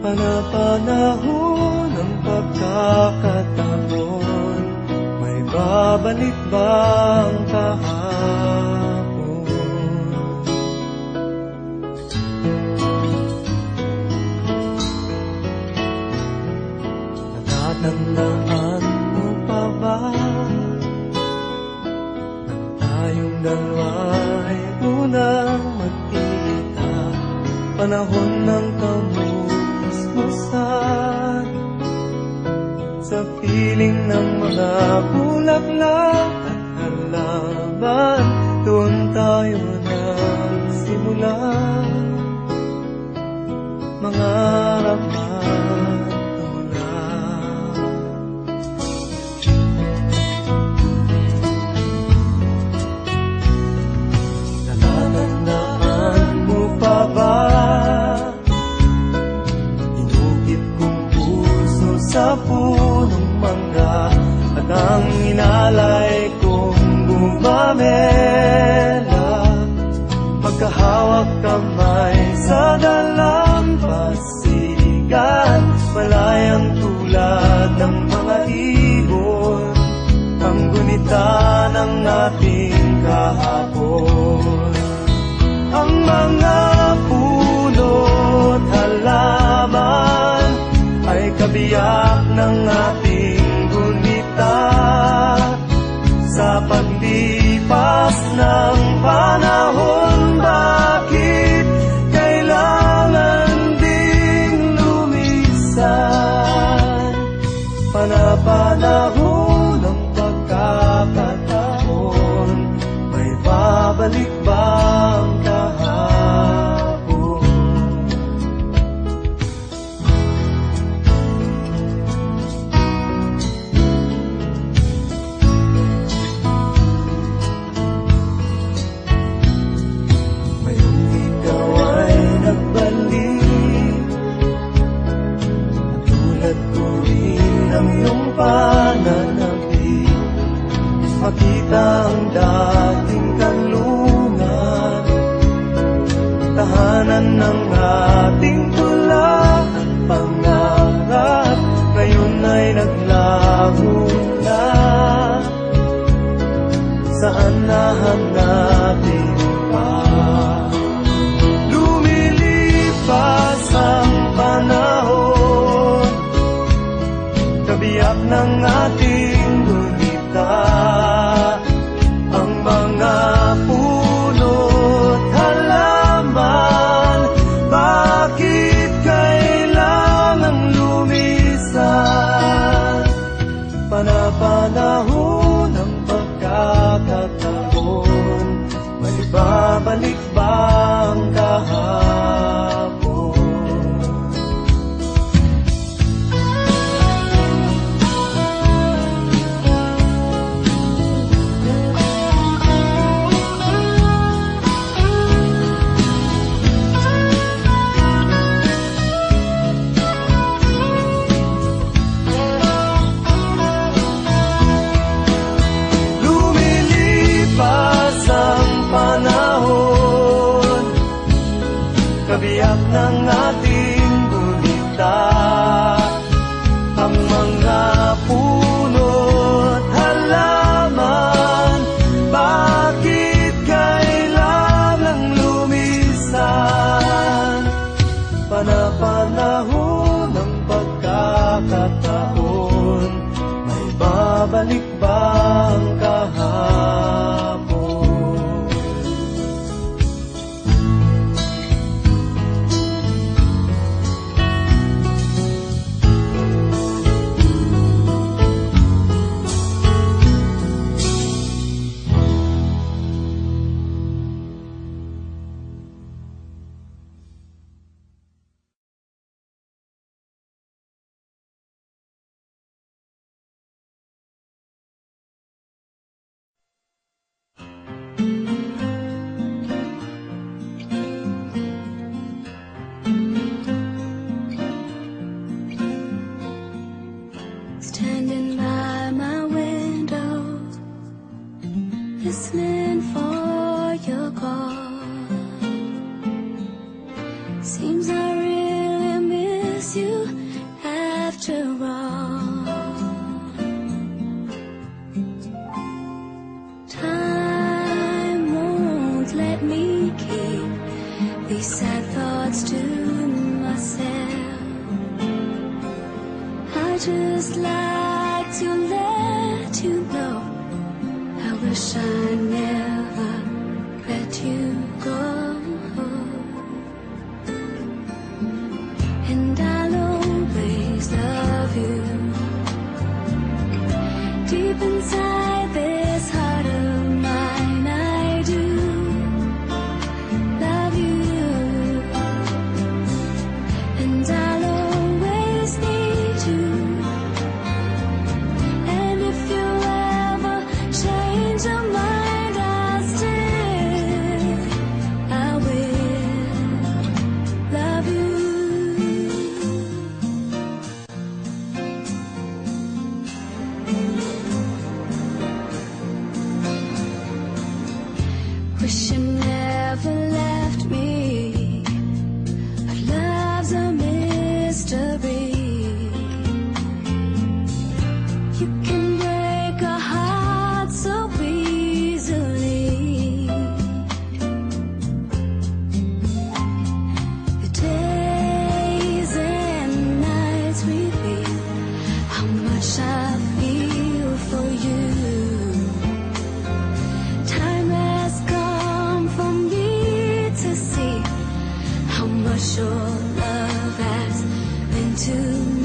Panapanahon ng pagkakataon, may babalik bang kahapon? Natatandaan mo pa ba nang tayong dalawa'y unang magkita, panahon ng kamusmusan, sa piling ng mga bulaklak at halaman, doon tayo nagsimula mangarap at tulad. Natatandaan mo pa ba sa punong mangga at ang inalay kong bumamela, magkahawak kamay sa dalampasigan, malayang tulad ng mga ibon, ang gunita ng ating kahapon. Ang mga puno't halaman ay kabiyak ng ating gunita, sa paglipas ng panahon. Bakit kailangan ding lumisan? Panapanahon ng pagkakataon, may babalik bang kahapon? Ang iyong pananabik, makita ang dating kanlungan, tahanan ng ating tula at pangarap, ngayon ay naglaho na. Saan nahanapin pa? Lumilipas ang panahon, kabiyak ng ating gunita, ang mga puno't halaman. Bakit kailangang lumisan? Panapanahon ng pagkakataon, may babalik bang kahapon? Kabiyak ng ating gunita, ang mga puno't halaman. Bakit kailangang lumisan? Panapanahon ng pagkakataon, may babalik bang kahapon? Standing by my window, listening for your call. Seems I really miss you these sad thoughts to myself. I just like to let you know I wish I never let you go. And I'll always love you. Deep inside this heart of mine, I do love you. And I'll always need you. And if you ever change your mind, I'll still, I will love you. Wish you never left me, but love's a mystery. You can break a heart so easily. The days and nights reveal how much I feel for you. Time has come for me to see how much your love has meant to me.